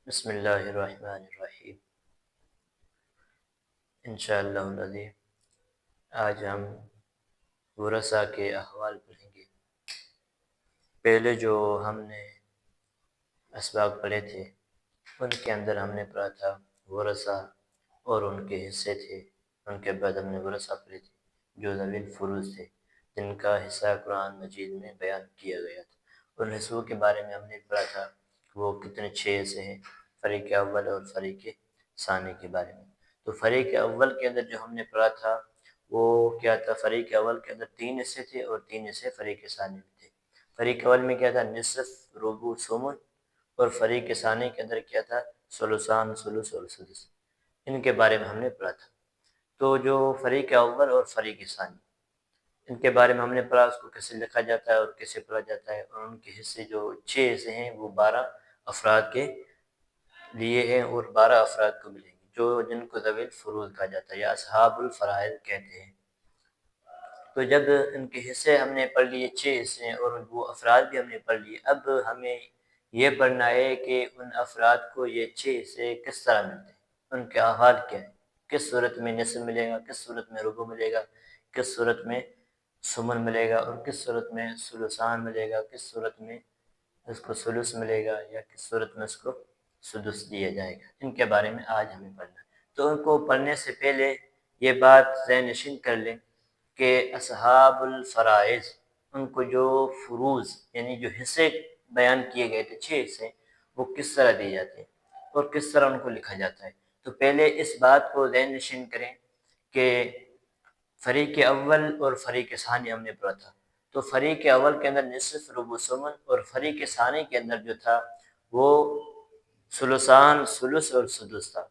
بسم اللہ الرحمن الرحیم۔ انشاءاللہ العظیم آج ہم ورثہ کے احوال پڑھیں گے۔ پہلے جو ہم نے اسباق پڑھے تھے ان کے اندر ہم نے پڑھا تھا ورثہ اور ان کے حصے تھے۔ ان کے بعد ہم نے ورثہ پڑھے تھے جو ذوی الفروض تھے، جن کا حصہ قرآن مجید میں بیان کیا گیا تھا۔ ان حصوں کے بارے میں ہم نے پڑھا تھا کہ وہ کتنے 6 حصے ہیں، فریق اول اور فریق ثانی کے بارے میں۔ تو فریق اول کے اندر جو ہم نے پڑھا تھا وہ کیا تھا؟ فریق اول کے اندر 3 حصے تھے اور 3 حصے فریق ثانی میں تھے۔ فریق اول میں کیا تھا؟ نصف، ربع، ثمن، اور فریق ثانی کے اندر کیا تھا؟ ثلثان، ثلث اور سدس۔ ان کے بارے میں ہم نے پڑھا تھا۔ تو جو فریق اول اور فریق ثانی، ان کے بارے میں ہم نے پڑھا، اس کو کیسے لکھا جاتا ہے اور کیسے پڑھا جاتا ہے، اور ان کے حصے جو 6 حصے ہیں وہ 12 افراد کے لیے ہیں اور 12 افراد کو ملیں گے، جو جن کو ذوی الفروض کہا جاتا ہے یا اصحاب الفرائض کہتے ہیں۔ تو جب ان کے حصے ہم نے پڑھ لیے 6 حصے ہیں اور وہ افراد بھی ہم نے پڑھ لیے، اب ہمیں یہ پڑھنا ہے کہ ان افراد کو یہ 6 حصے کس طرح ملتے ہیں، ان کے احوال کیا ہے، کس صورت میں نصف ملے گا، کس صورت میں ربع ملے گا، کس صورت میں ثمن ملے گا، اور کس صورت میں ثلثان ملے گا، کس صورت میں اس کو ثلث ملے گا، یا کس صورت میں اس کو سدس دیا جائے گا۔ ان کے بارے میں آج ہمیں پڑھنا ہے۔ تو ان کو پڑھنے سے پہلے یہ بات ذہن نشین کر لیں کہ اصحاب الفرائض، ان کو جو فروض یعنی جو حصے بیان کیے گئے تھے 6 حصے، وہ کس طرح دیے جاتے ہیں اور کس طرح ان کو لکھا جاتا ہے۔ تو پہلے اس بات کو ذہن نشین کریں کہ فریق اول اور فریق ثانی ہم نے پڑھا تھا۔ تو فریق اول کے اندر نصف، ربع، ثمن، اور فریق ثانی کے اندر جو تھا وہ ثلثان، ثلث اور سدس تھا۔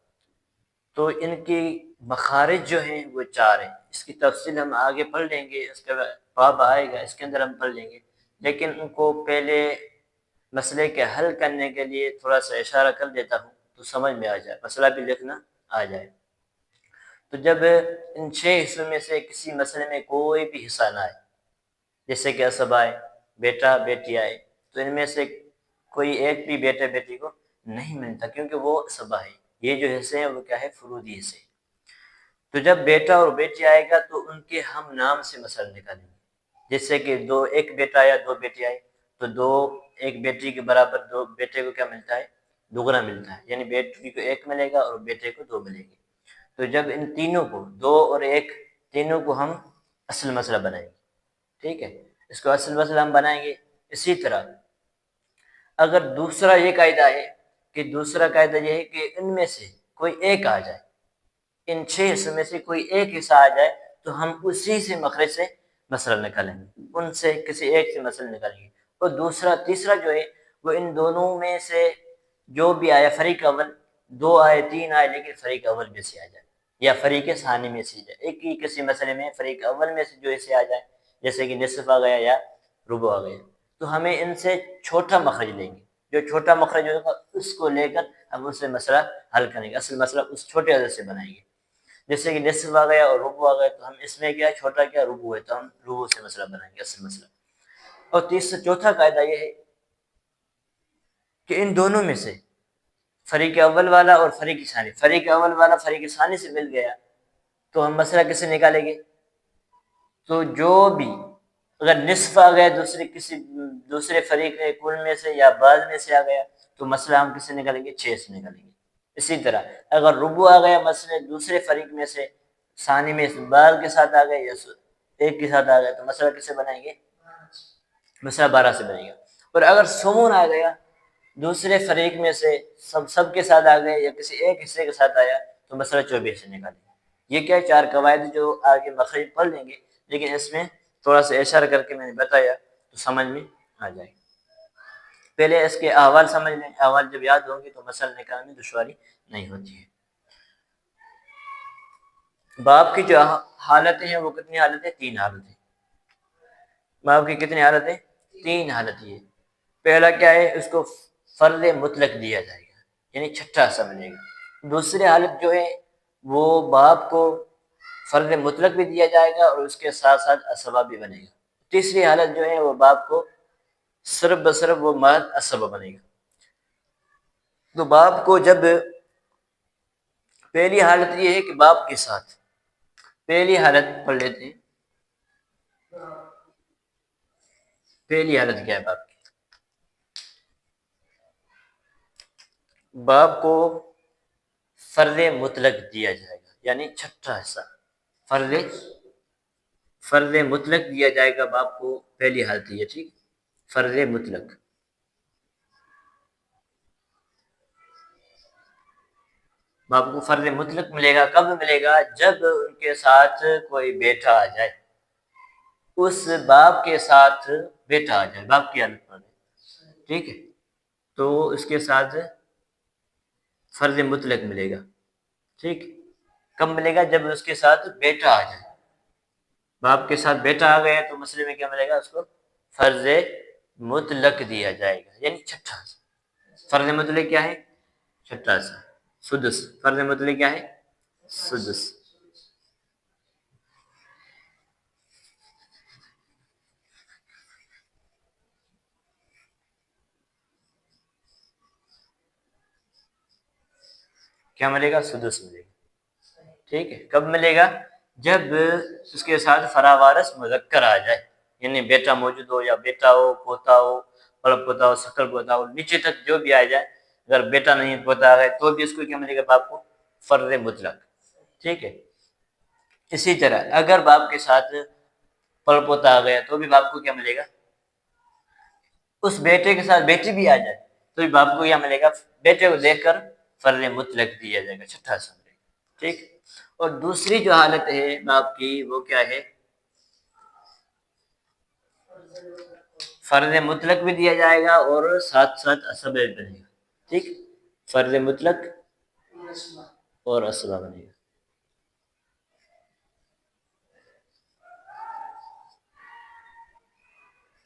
تو ان کی مخارج جو ہیں وہ 4 ہیں۔ اس کی تفصیل ہم آگے پڑھ لیں گے، اس کا باب آئے گا، اس کے اندر ہم پڑھ لیں گے، لیکن ان کو پہلے مسئلے کے حل کرنے کے لیے تھوڑا سا اشارہ کر دیتا ہوں تو سمجھ میں آ جائے، مسئلہ بھی لکھنا آ جائے۔ تو جب ان 6 حصوں میں سے کسی مسئلے میں کوئی بھی حصہ نہ آئے، جیسے کہ عصب آئے، بیٹا بیٹی آئے، تو ان میں سے کوئی ایک بھی بیٹے بیٹی کو نہیں ملتا، کیونکہ وہ عصبہ ہے۔ یہ جو حصے ہیں وہ کیا ہے؟ فروضی حصے۔ تو جب بیٹا اور بیٹی آئے گا تو ان کے ہم نام سے مسئلہ نکالیں گے۔ جیسے کہ ایک بیٹا آیا، 2 بیٹی آئے، تو ایک بیٹی کے برابر 2 بیٹے کو کیا ملتا ہے؟ دگنا ملتا ہے، یعنی بیٹی کو 1 ملے گا اور بیٹے کو 2 ملے گی۔ تو جب ان تینوں کو 2 اور 1 تینوں کو ہم اصل مسئلہ بنائیں گے، ٹھیک ہے، اس کو اصل مسئلہ ہم بنائیں گے۔ اسی طرح اگر دوسرا یہ قاعدہ ہے کہ دوسرا قاعدہ یہ ہے کہ ان میں سے کوئی ایک آ جائے، ان 6 حصوں میں سے کوئی ایک حصہ آ جائے تو ہم اسی سے مخرج سے مسئلہ نکالیں گے، ان سے کسی ایک سے مسئلہ نکالیں گے۔ اور تیسرا جو ہے وہ ان دونوں میں سے جو بھی آیا، فریق اول 2 آئے، 3 آئے، لیکن فریق اول میں سے آ جائے یا فریق ثانی میں سے جائے، ایک ہی کسی مسئلے میں فریق اول میں سے جو اسے آ جائے، جیسے کہ نصف آ گیا یا ربع آ گیا، تو ہمیں ان سے چھوٹا مخرج لیں گے، جو چھوٹا مخرج ہوگا اس کو لے کر ہم اس سے مسئلہ حل کریں گے، اصل مسئلہ اس چھوٹے عدد سے بنائیں گے۔ جیسے کہ نصف آ گیا اور ربع آ گیا، تو ہم اس میں کیا چھوٹا کیا ربع ہے، تو ہم ربع سے مسئلہ بنائیں گے، اصل مسئلہ۔ اور چوتھا قاعدہ یہ ہے کہ ان دونوں میں سے فریق اول والا اور فریق اول والا فریق ثانی سے مل گیا تو ہم مسئلہ کسے نکالیں گے؟ تو جو بھی اگر نصف آ گیا دوسرے فریق کل میں سے یا بعض میں سے آ گیا تو مسئلہ ہم کسے نکالیں گے؟ 6 سے نکالیں گے۔ اسی طرح اگر ربع آ گیا مسئلے دوسرے فریق میں سے، ثانی میں سے بعض کے ساتھ آ گئے یا ایک کے ساتھ آ گیا، تو مسئلہ کسے بنائیں گے؟ مسئلہ 12 سے بنے گا۔ اور اگر ثمن آ گیا دوسرے فریق میں سے سب کے ساتھ آ گئے یا کسی ایک حصے کے ساتھ آیا تو مسئلہ 24 سے نکالیں گے۔ یہ کیا 4 قواعد جو آگے مخرج پڑھ لیں گے، لیکن اس میں تھوڑا سا اشارہ کر کے میں نے بتایا تو سمجھ میں آ جائے۔ پہلے اس کے احوال سمجھ لیں، احوال جب یاد ہوں گے تو مسئلہ نکالنے میں دشواری نہیں ہوتی ہے۔ باب کی جو حالتیں ہیں وہ کتنی حالتیں؟ 3 حالتیں۔ باب کی کتنی حالتیں؟ 3 حالتیں ہیں۔ پہلا کیا ہے؟ اس کو فرض مطلق دیا جائے گا، یعنی چھٹا حصہ ملے گا۔ دوسری حالت جو ہے وہ باب کو فرض مطلق بھی دیا جائے گا اور اس کے ساتھ ساتھ اسبہ بھی بنے گا۔ تیسری حالت جو ہے وہ باب کو صرف بصرف وہ مرد اسبہ بنے گا۔ تو باپ کو جب پہلی حالت یہ ہے کہ باپ کے ساتھ، پہلی حالت پڑھ لیتے ہیں، پہلی حالت کیا ہے باپ کی؟ باپ کو فرض مطلق دیا جائے گا، یعنی چھٹا حصہ فرض مطلق دیا جائے گا باپ کو، پہلی حالت یہ، ٹھیک، فرض مطلق۔ باپ کو فرض مطلق ملے گا، کب ملے گا؟ جب ان کے ساتھ کوئی بیٹا آ جائے، اس باپ کے ساتھ بیٹا آ جائے، باپ کی حالت پر، ٹھیک ہے، تو اس کے ساتھ فرض مطلق ملے گا، ٹھیک۔ کب ملے گا؟ جب اس کے ساتھ بیٹا آ جائے، باپ کے ساتھ بیٹا آ گیا تو مسئلے میں کیا ملے گا؟ اس کو فرض مطلق دیا جائے گا، یعنی چھٹا حصہ۔ فرض مطلق کیا ہے؟ چھٹا حصہ، سدس۔ فرض مطلق کیا ہے؟ سدس۔ کیا ملے گا؟ سدس ملے گا، ٹھیک ہے۔ کب ملے گا؟ جب اس کے ساتھ فراوارث مذکر آ جائے، یعنی بیٹا موجود ہو، یا بیٹا ہو، پوتا ہو، بڑا پوتا ہو، سکر پوتا ہو، نیچے تک جو بھی آ جائے، اگر بیٹا نہیں پوتا آ گئے تو بھی اس کو کیا ملے گا؟ باپ کو فرض مطلق، ٹھیک ہے۔ اسی طرح اگر باپ کے ساتھ پڑ پوتا آ گیا تو بھی باپ کو کیا ملے گا؟ اس بیٹے کے ساتھ بیٹی بھی آ جائے تو بھی باپ کو کیا ملے گا؟ بیٹے کو دیکھ کر فرض مطلق دیا جائے گا، چھٹا حصہ ملے گا، ٹھیک۔ اور دوسری جو حالت ہے باپ کی، وہ کیا ہے؟ فرض مطلق بھی دیا جائے گا اور ساتھ ساتھ اسبہ بھی بنے گا، ٹھیک۔ فرض مطلق اور اسبہ بنے گا۔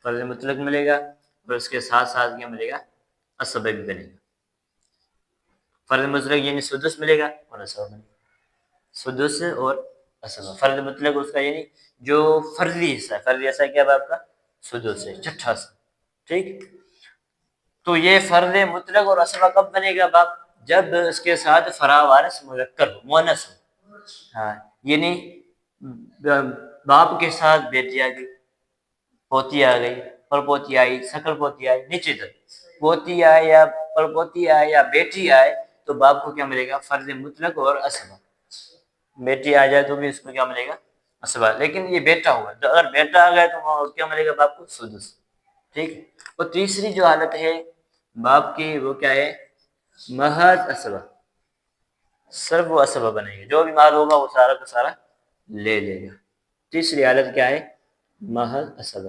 فرض مطلق ملے گا اور اس کے ساتھ ساتھ کیا ملے گا؟ اسبہ بھی بنے گا۔ فرض مطلق یعنی سدس ملے گا اور اسبہ بنے گا، سدس اور اسبہ۔ فرض مطلق اس کا یعنی جو فرضی حصہ ہے، فرضی حصہ کیا باپ کا؟ سدس ہے، چھٹا حصہ، ٹھیک۔ تو یہ فرض مطلق اور اسبہ کب بنے گا باپ؟ جب اس کے ساتھ فراوارث مذکر ہو، مؤنث ہو، ہاں، یعنی باپ کے ساتھ بیٹی آ گئی، پوتی آ گئی، پر پوتی آئی، سکل پوتی آئی، نیچے تک پوتی آئے یا پر پوتی آئے یا بیٹی آئے تو باپ کو کیا ملے گا؟ فرض مطلق اور اسبہ۔ بیٹی آ جائے تو بھی اس کو کیا ملے گا؟ اسبہ۔ لیکن یہ بیٹا ہوا، تو اگر بیٹا آ گیا تو کیا ملے گا باپ کو؟ سدس، ٹھیک ہے۔ اور تیسری جو حالت ہے باپ کی، وہ کیا ہے؟ محض اسبہ، صرف وہ اسبہ بنے گا، جو بھی مال ہوگا وہ سارا کا سارا لے لے گا۔ تیسری حالت کیا ہے؟ محض اسبہ۔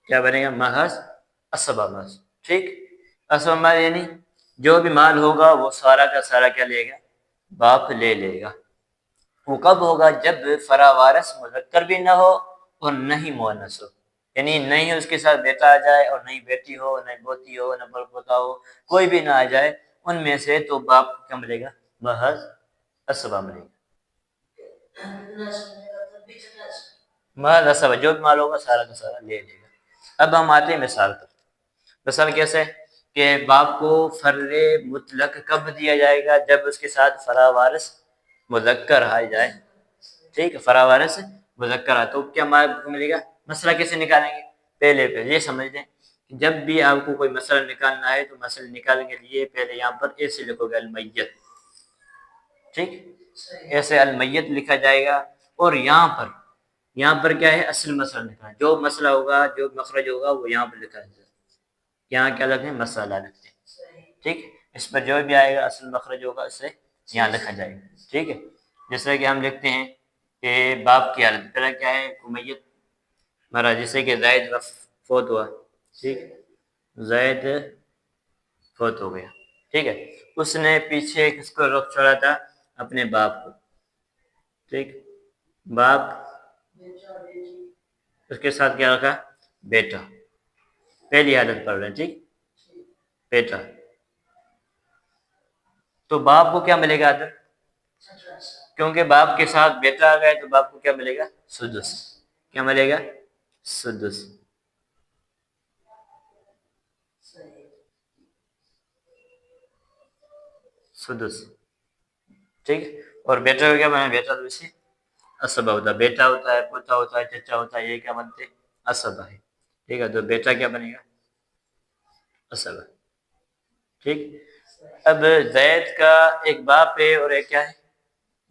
کیا بنے گا؟ محض اسبہ، محض، ٹھیک۔ اسبہ مال یعنی جو بھی مال ہوگا وہ سارا کا سارا کیا لے گا؟ باپ لے لے گا۔ وہ کب ہوگا؟ جب فراوارث مذکر بھی نہ ہو اور نہ ہی مؤنث ہو، یعنی نہیں اس کے ساتھ بیٹا آ جائے اور نہیں بیٹی ہو، نہ پوتی ہو، نہ بڑ پوتا ہو، کوئی بھی نہ آ جائے ان میں سے، تو باپ کو کیا ملے گا؟ محض اسبہ ملے گا، محض اسبہ، جو بھی مال ہوگا سارا کا سارا لے لے گا۔ اب ہم آتے ہیں مثال پر۔ مثال کیسے؟ کہ باپ کو فرض مطلق کب دیا جائے گا؟ جب اس کے ساتھ فراوارث مذکر آ جائے، ٹھیک ہے، فراوارث مذکر آ، تو کیا ملے گا؟ مسئلہ کیسے نکالیں گے؟ پہلے یہ سمجھ لیں کہ جب بھی آپ کو کوئی مسئلہ نکالنا ہے تو مسئلہ نکالنے کے لیے پہلے یہاں پر ایسے لکھو گے، المیت، ٹھیک، ایسے المیت لکھا جائے گا، اور یہاں پر کیا ہے؟ اصل مسئلہ لکھنا ہے، جو مسئلہ ہوگا، جو مخرج ہوگا وہ یہاں پر لکھا جائے گا۔ یہاں کیا لکھتے ہیں؟ مسئلہ لکھتے ہیں، ٹھیک۔ اس پر جو بھی آئے گا اصل مخرج ہوگا اسے یہاں لکھا جائے گا، ٹھیک ہے۔ جیسے کہ ہم لکھتے ہیں کہ باپ کی حالت پہلا کیا ہے؟ میت مرا، جیسے کہ زید فوت ہوا، ٹھیک، زید فوت ہو گیا، ٹھیک ہے۔ اس نے پیچھے کس کو رخ چھوڑا تھا؟ اپنے باپ کو، ٹھیک۔ باپ، اس کے ساتھ کیا رکھا؟ بیٹا، پہلی حالت پڑھ رہے ہیں، ٹھیک، بیٹا، تو باپ کو کیا ملے گا ادھر؟ کیونکہ باپ کے ساتھ بیٹا آ گیا تو باپ کو کیا ملے گا؟ سدس. کیا ملے گا؟ سدس. سدس، ٹھیک. اور بیٹا کو کیا بنا؟ بیٹا تو اسے اسبا ہوتا ہے، بیٹا ہوتا ہے، پوتا ہوتا ہے، چچا ہوتا ہے، یہ کیا بنتے؟ اسبا ہے، ٹھیک ہے. تو بیٹا کیا بنے گا؟ اسبا، ٹھیک. اب زید کا ایک باپ ہے اور ایک کیا ہے؟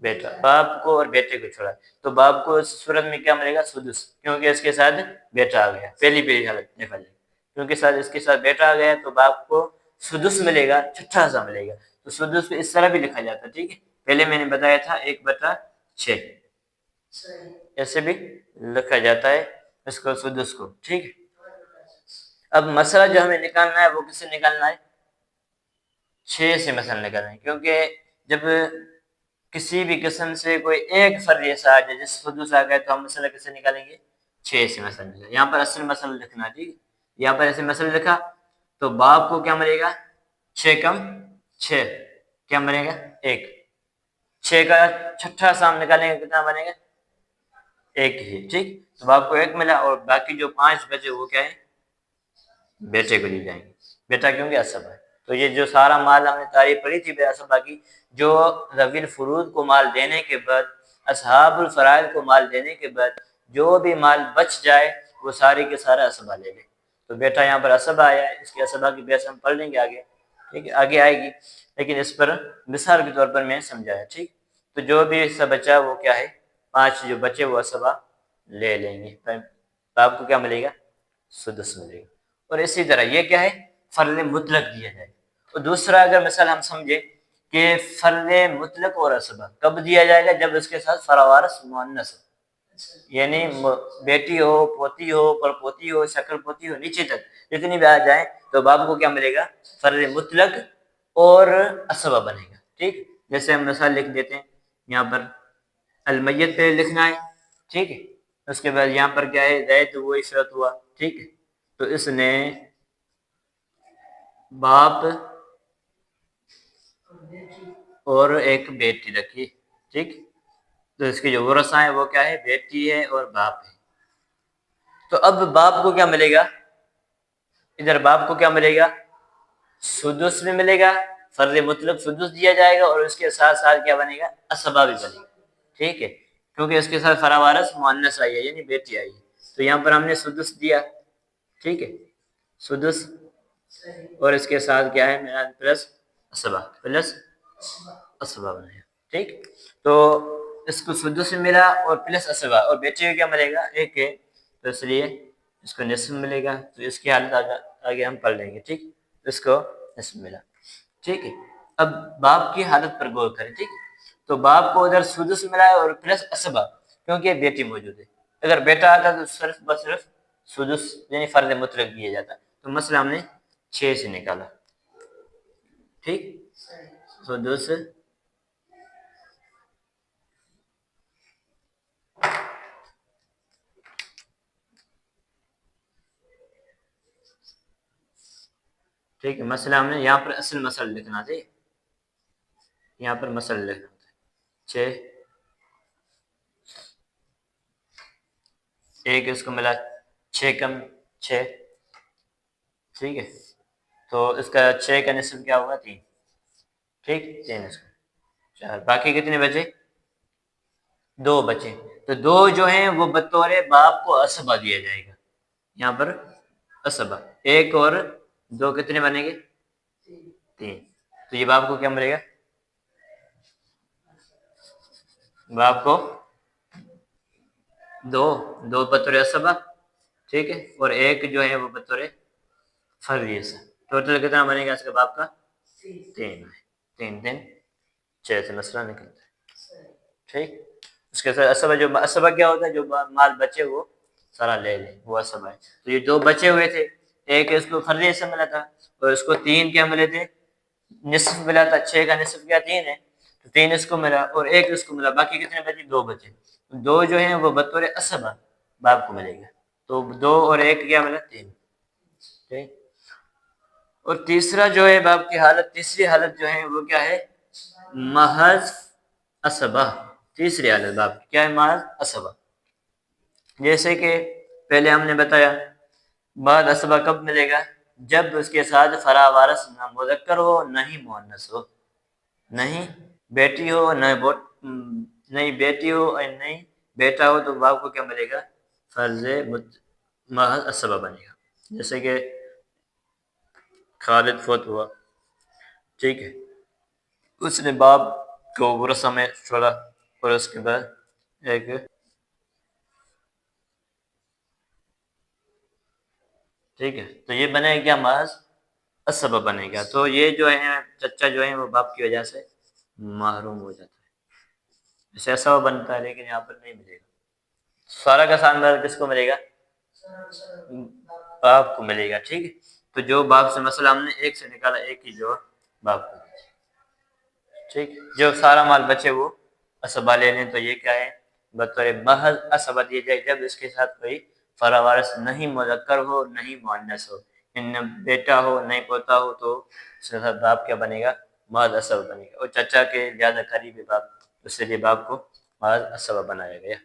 بیٹا. باپ کو اور بیٹے کو چھوڑا تو باپ کو اس صورت میں کیا ملے گا؟ سدس، کیونکہ اس کے ساتھ بیٹا آ گیا. پہلی حالت دیکھا جائے کیونکہ ساتھ اس کے ساتھ بیٹا آ گیا تو باپ کو سدس ملے گا، چھٹا حصہ ملے گا. تو سدس کو اس طرح بھی لکھا جاتا ہے، ٹھیک ہے. پہلے میں نے بتایا تھا 1/6 ایسے بھی لکھا جاتا ہے اس کو، سدس کو، ٹھیک ہے. اب مسئلہ جو ہمیں نکالنا ہے وہ کس سے نکالنا ہے؟ 6 سے مسئلہ نکالنا ہے. کیونکہ جب کسی بھی قسم سے کوئی ایک فرد ایسا آ جائے جس سدس آ گئے تو ہم مسئلہ کس سے نکالیں گے؟ 6 سے مسئلہ نکالیں. یہاں پر اصل مسئلہ لکھنا، ٹھیک ہے. یہاں پر ایسے مسئلہ لکھا تو باپ کو کیا ملے گا؟ 6 کم 6 کیا بنے گا؟ 1. 6 کا چھٹا سام نکالیں گے کتنا بنے گا؟ 1 ہی، ٹھیک. تو باپ کو 1 ملا اور باقی جو 5 بچے وہ کیا ہے؟ بیٹے کو دی جائیں گے. بیٹا کیونکہ اسبا ہے. تو یہ جو سارا مال ہم نے تعریف پڑھی تھی بے اسبا کی، جو ذوی الفروض کو مال دینے کے بعد، اصحاب الفرائض کو مال دینے کے بعد جو بھی مال بچ جائے وہ سارے کے سارا اسبا لے لے. تو بیٹا یہاں پر اسبا آیا ہے، اس کے اسبا کی بحث ہم پڑھ لیں گے آگے، ٹھیک ہے، آگے آئے گی. لیکن اس پر مثال کے طور پر میں سمجھایا، ٹھیک. تو جو بھی حصہ بچا وہ کیا ہے؟ 5 جو بچے وہ اسبا لے لیں گے. باپ کو کیا ملے گا؟ سدس ملے گا. اور اسی طرح یہ کیا ہے؟ فرض مطلق دیا جائے. اور دوسرا اگر مثال ہم سمجھے کہ فرض مطلق اور اسبا کب دیا جائے گا؟ جب اس کے ساتھ فراوارث مؤنث ہو، یعنی بیٹی ہو، پوتی ہو، پڑپوتی ہو، شکل پوتی ہو، نیچے تک جتنی بھی آ جائیں تو باپ کو کیا ملے گا؟ فرض مطلق اور اسبا بنے گا، ٹھیک. جیسے ہم مثال لکھ دیتے ہیں یہاں پر المیت پہ لکھنا ہے، ٹھیک ہے. اس کے بعد یہاں پر کیا ہے؟ زید وہ عشرت ہوا، ٹھیک ہے. تو اس نے باپ اور ایک بیٹی رکھی، ٹھیک. تو اس کے جو ورثہ ہیں وہ کیا ہے؟ بیٹی ہے اور باپ ہے. تو اب باپ کو کیا ملے گا؟ ادھر باپ کو کیا ملے گا؟ سدس بھی ملے گا، فرض مطلق سدس دیا جائے گا اور اس کے ساتھ ساتھ کیا بنے گا؟ اسبا بھی بنے گا، ٹھیک ہے. کیونکہ اس کے ساتھ فراوارث مؤنث آئی ہے یعنی بیٹی آئی ہے. تو یہاں پر ہم نے سدس دیا، ٹھیک ہے، سدس. اور اس کے ساتھ کیا ہے؟ پلس اسبا، پلس اسبا بنایا، ٹھیک. تو اس کو سدس ملا اور پلس اسبا، اور بیٹے کو کیا ملے گا؟ 1 ہے. تو اس لیے اس کو نصف ملے گا. تو اس کی حالت آگے ہم پڑھ لیں گے، ٹھیک. اس کو نصف ملا، ٹھیک ہے. اب باپ کی حالت پر غور کریں، ٹھیک ہے. تو باپ کو ادھر سدس ملا ہے اور پلس اسبا، کیونکہ بیٹی موجود ہے. اگر بیٹا آتا تو صرف بس صرف سدس یعنی فرض مطلق دیا جاتا. تو مسئلہ ہم نے 6 سے نکالا، ٹھیک. سدس ٹھیک ہے. مسئلہ ہم نے یہاں پر اصل مسئلہ لکھنا تھا، یہاں پر مسئلہ لکھنا تھا 6. ایک اس کو ملا 6 کم 6، ٹھیک ہے. تو اس کا 6 کا نصف کیا ہوگا؟ 3، ٹھیک. 3 اس کا 4، باقی کتنے بچے؟ 2 بچے. تو 2 جو ہیں وہ بطور باپ کو اسبا دیا جائے گا. یہاں پر اسبا 1 اور 2 کتنے بنے گے؟ 3. تو یہ باپ کو کیا ملے گا؟ باپ کو 2 بطور اسبا، ٹھیک ہے. اور 1 جو ہے وہ بطور فرضی حصہ. ٹوٹل کتنا بنے گا اس کے باپ کا؟ 3 ہے. 3 3 6 سے مسئلہ نکلتا ہے، ٹھیک. اس کے ساتھ اسبا، جو اسبا کیا ہوتا ہے؟ جو مال بچے وہ سارا لے لے، وہ اسبا ہے. تو یہ 2 بچے ہوئے تھے، 1 اس کو فرضی حصہ ملا تھا اور اس کو 3 کیا ملے تھے؟ نصف ملا تھا. 6 کا نصف کیا؟ 3 ہے. تو 3 اس کو ملا اور 1 اس کو ملا، باقی کتنے بچے؟ 2 بچے. 2 جو ہیں وہ بطور اسبا باپ کو ملے گا. تو 2 اور 1 کیا ملا؟ 3. ٹھیک. اور تیسرا جو ہے باب کی حالت، تیسری حالت جو ہے وہ کیا ہے؟ محض عصبہ. تیسری حالت باب کی کیا ہے؟ محض عصبہ. جیسے کہ پہلے ہم نے بتایا بعد عصبہ کب ملے گا؟ جب اس کے ساتھ فراوارث نہ مذکر ہو نہ ہی مؤنث ہو، نہیں بیٹی ہو نہیں بیٹی ہو اور نہیں بیٹا ہو، تو باپ کو کیا ملے گا؟ فرض محض عصبہ بنے گا. جیسے کہ خالد فوت ہوا، ٹھیک ہے، اس نے باپ کو ورثہ میں چھوڑا اور اس کے بعد ایک ٹھیک ہے، تو یہ بنے گا کیا؟ محض عصبہ بنے گا. تو یہ جو ہے چچا جو ہے وہ باپ کی وجہ سے محروم ہو جاتا ہے. اسے عصبہ بنتا ہے لیکن یہاں پر نہیں ملے گا. سارا کا سارا کس کو ملے گا؟ باپ کو ملے گا. ٹھیک ہے، تو جو باپ سے مسئلہ ہم نے ایک سے نکالا، ایک ہی جو باپ کو. ٹھیک، جو سارا مال بچے وہ عصبہ لے لیں، تو یہ کیا ہے؟ بطور محض عصبہ دیے جائے جب اس کے ساتھ کوئی فراوارث نہیں مذکر ہو نہیں مؤنث ہو، نہ بیٹا ہو نہیں پوتا ہو، تو اس کے ساتھ باپ کیا بنے گا؟ محض عصبہ بنے گا. اور چچا کے زیادہ قریبی باپ، اس لیے باپ کو محض عصبہ بنایا گیا.